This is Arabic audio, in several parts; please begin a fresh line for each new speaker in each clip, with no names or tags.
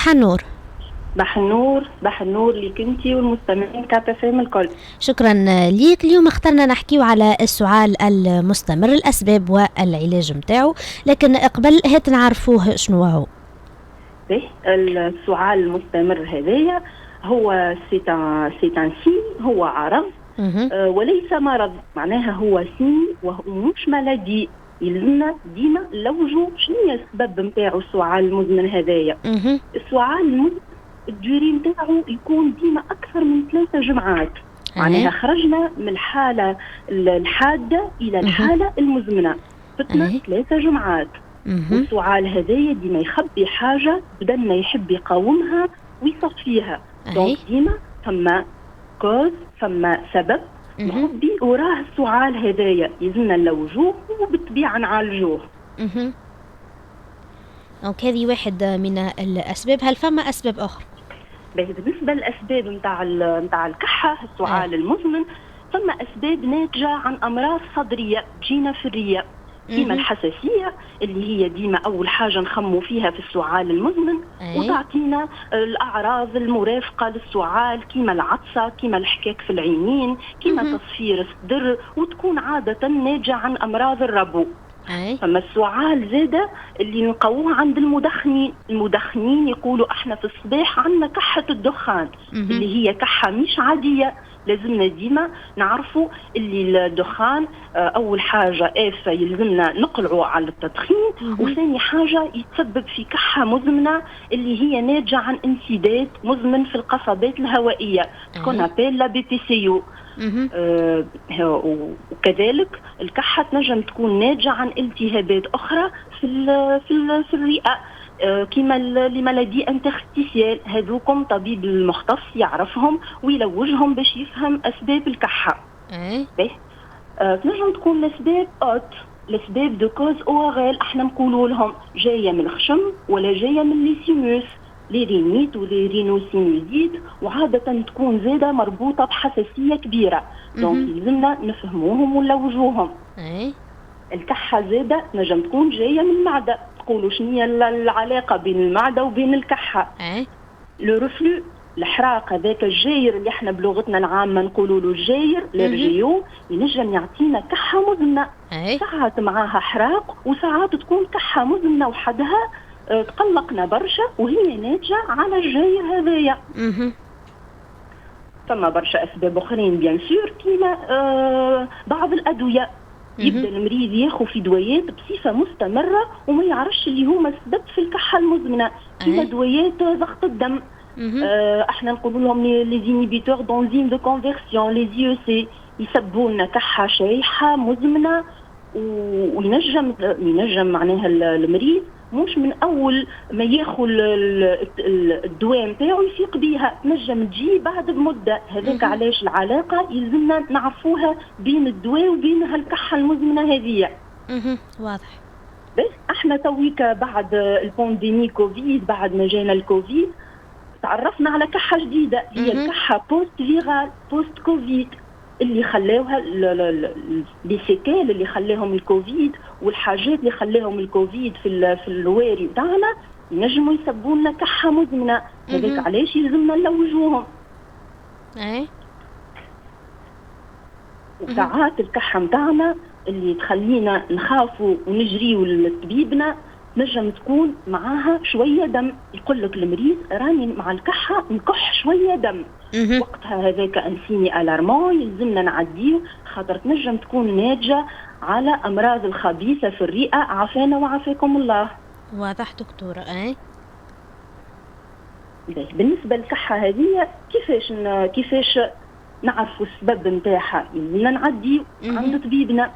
حنور.
صباح النور ليك انتي والمستمعين كافيم الكل.
شكرا ليك. اليوم اخترنا نحكيو على السعال المستمر، الأسباب والعلاج متاعو، لكن قبل هات نعرفوه شنو هو.
السعال المستمر هذايا هو سيتان سين، هو عرض وليس مرض، معناها هو سين ومش ملدي. يلزمنا ديما نلوجو شنو هي السبب نتاعو السعال المزمن هذايا. السعال المزمن الدوري نتاعو يكون ديما اكثر من 3 جمعات، معناها خرجنا من الحاله الحاده الى الحاله المزمنه، فتنا 3 جمعات. والسعال هذايا ديما يخبي حاجه بدلنا يحب يقاومها ويصفيها. دونك ديما ثم كوز، ثم سبب مخبي وراه السعال هذايا، يلزمنا نلوجوه وبالطبيعه نعالجوه.
دونك هذه واحد من الأسباب. هل فما أسباب أخرى؟
بالنسبة للأسباب نتاع الكحة السعال المزمن، ثم أسباب ناتجة عن أمراض صدرية تجينا في الرئة، كيما الحساسية اللي هي ديما أول حاجة نخمو فيها في السعال المزمن، وتعطينا الأعراض المرافقة للسعال كيما العطسة، كيما الحكاك في العينين، كيما تصفير الصدر، وتكون عادة ناتجة عن أمراض الربو. فما السعال زادة اللي نلقوه عند المدخنين يقولوا احنا في الصباح عندنا كحة الدخان اللي هي كحة مش عادية. لازمنا ديما نعرفوا اللي الدخان اول حاجة آفة يلزمنا نقلعوا على التدخين، وثاني حاجة يتسبب في كحة مزمنة اللي هي ناتجة عن انسداد مزمن في القصبات الهوائية تكون ابيل لا بي بي سي يو. وكذلك الكحة تنجم تكون ناتجة عن التهابات أخرى في الرئة، كما لمالادي انترستيسيال. هذوكم طبيب المختص يعرفهم ويلوجهم باش يفهم أسباب الكحة. تنجم تكون الأسباب الأسباب دو كوز أوغال، احنا نقولوا لهم جاية من الخشم ولا جاية من ليسيموس، لي رينيت ولي رينوسينوزيت، وعادة تكون زادة مربوطة بحساسية كبيرة. دونك يلزمنا نفهموهم ونلوجوهم. الكحة زادة نجم تكون جاية من المعدة، تقولوا شنو هي العلاقة بين المعدة وبين الكحة؟ لو رفلو، الحراق هذاك الجاير اللي احنا بلغتنا العامة نقولوا له الجاير الرجيو، ينجم يعطينا كحة مزمنة. ساعات معاها حراق وساعات تكون كحة مزمنة وحدها تقلقنا برشا وهي ناتجة على الجاير هذايا. ثم برشا أسباب أخرين بيان سور، كيما بعض الأدوية. يبدأ المريض ياخذ في دوايات بصفة مستمرة وما يعرفش اللي هما السبب في الكحة المزمنة، كيما دوايات ضغط الدم. احنا نقول لهم لي زينيبيتور دونزيم دو كونفيرسيون، لي زي او سي، يسببوا لنا كحة شايحة مزمنة. وينجم معناها المريض مش من اول ما ياخذ الدواء نتاعو يفيق بيها، نجم تجي بعد بمده. هذاك علاش العلاقه يلزمنا نعرفوها بين الدواء وبين هالكحه المزمنه هذه.
واضح.
بس احنا تويك بعد البانديمي كوفيد، بعد ما جانا الكوفيد تعرفنا على كحه جديده، هي الكحه بوست فيرال بوست كوفيد، اللي خلاوها لي سيكال اللي خلاهم الكوفيد والحاجات اللي خلاهم الكوفيد في الرواري بتاعنا ينجموا يسببوا لنا كحه مزمنه. هذاك علاش يلزمنا نلوجوهم. وساعات الكحه متاعنا اللي تخلينا نخافوا ونجريوا لطبيبنا نجم تكون معاها شويه دم. يقول لك المريض راني مع الكحه نكح شويه دم، وقتها هذاك انسيني الارمون يلزمنا نعديه، خاطر تنجم تكون ناتجه على امراض الخبيثه في الرئه، عافانا وعافاكم الله.
واضح دكتوره.
بالنسبه للكحه هذه كيفاش نعرفوا السبب نتاعها؟ يلزمنا نعديه عند طبيبنا.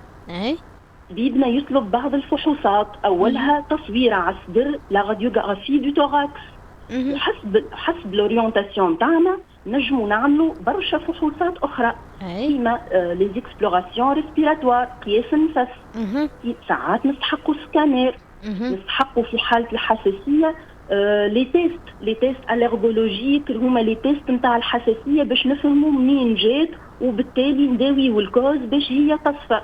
طبيبنا يطلب بعض الفحوصات، اولها تصوير على الصدر، لا راديوغرافي دو توراكس. حسب لورينتاسيون تاعنا نجموا نعملوا برشا فحوصات اخرى، كيما لي زيكسبلوراسيون ريسبيراتوار، قياس النفس. ساعات نستحقوا سكانير، نستحقوا في حاله الحساسيه لي تيست الرجولوجيك، اللي هما لي تيست نتاع الحساسيه باش نفهموا منين جات وبالتالي نداويو الكوز باش هي تصفى.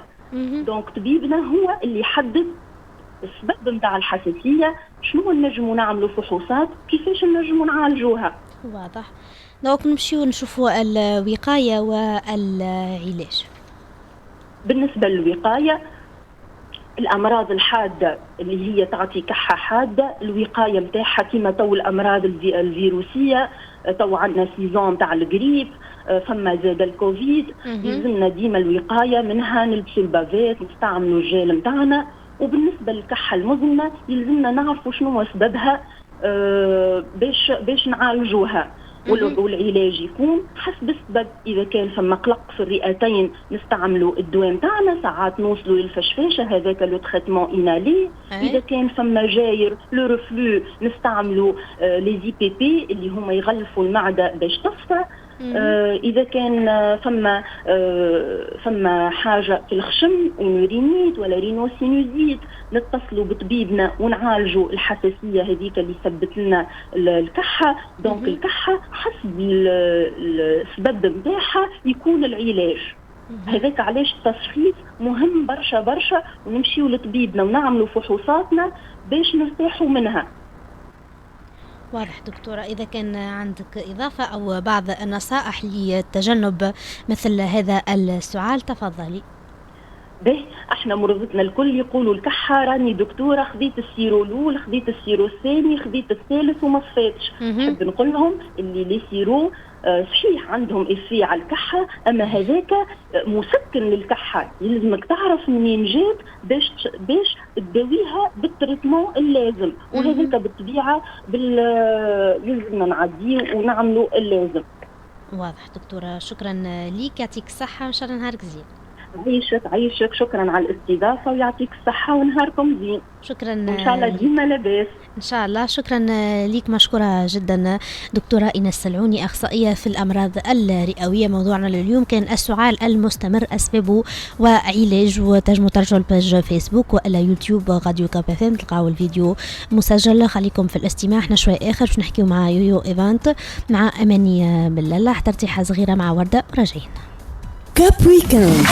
دونك طبيبنا هو اللي يحدد السبب نتاع الحساسيه شنو نجموا نعملوا فحوصات، كيفاش نجموا نعالجوها.
واضح. دونك نمشيو نشوفوا الوقاية والعلاج.
بالنسبة للوقاية، الأمراض الحادة اللي هي تعطي كحة حادة، الوقاية متاعها كما تو الأمراض الفيروسية، تو عندنا سيزون تاع الجريب، فما زاد الكوفيد، يلزمنا ديما الوقاية منها، نلبسوا البافات، نستعملوا الجيل متاعنا. وبالنسبة للكحة المزمنة يلزمنا نعرفوا شنو سببها باش نعالجوها. والعلاج يكون حسب السبب. اذا كان فما قلق في الرئتين نستعملوا الدواء نتاعنا، ساعات نوصلوا للفشفاشه، هذاك لو تريتمون انالي. اذا كان فما جاير لو رفلو نستعملوا لي زي بي بي اللي هما يغلفوا المعده باش تصفى. اذا كان فما حاجه في الخشم، رينيت ولا رينوسينوزيت، نتصلوا بطبيبنا ونعالجوا الحساسيه هذيك اللي سبت لنا الكحه. دونك الكحه حسب السبب نتاعها يكون العلاج. هذاك علاش التشخيص مهم برشا برشا، ونمشيو لطبيبنا ونعملوا فحوصاتنا باش نرتاحوا منها.
واضح دكتورة. إذا كان عندك إضافة أو بعض النصائح لتجنب مثل هذا السعال تفضلي.
به احنا مرضتنا الكل يقولوا الكحة، راني دكتورة خذيت السيرو الأول، خذيت السيرو الثاني، خذيت الثالث وما صفاتش. نحب نقول لهم اللي لي سيرو صحيح عندهم إفي على الكحة، أما هذاك مسكن للكحة، يلزمك تعرف منين جات باش تداويها بالتريتمون اللازم. وهذاك بالطبيعة يلزمنا نعديه ونعملوا اللازم.
واضح دكتورة، شكرا ليك، يعطيك الصحة، إن شاء الله نهارك زين.
عيشك، شكرا على الاستضافة ويعطيك الصحة ونهاركم زين.
شكرا،
إن شاء الله ديما لاباس.
إن شاء الله. شكرا ليك، مشكورة جدا دكتورة إيناس السلعوني، أخصائية في الأمراض الرئوية. موضوعنا لليوم كان السعال المستمر، أسبابه وعلاج. وتنجموا ترجعوا الباج فيسبوك ولا يوتيوب راديو كاب اف ام، تلقاو الفيديو مسجل. خليكم في الاستماع. احنا شوي آخر باش نحكيو مع يويو إيفانت مع أماني بالله. حتى ارتيحة صغيرة مع وردة وراجعين.
كاب ويكند.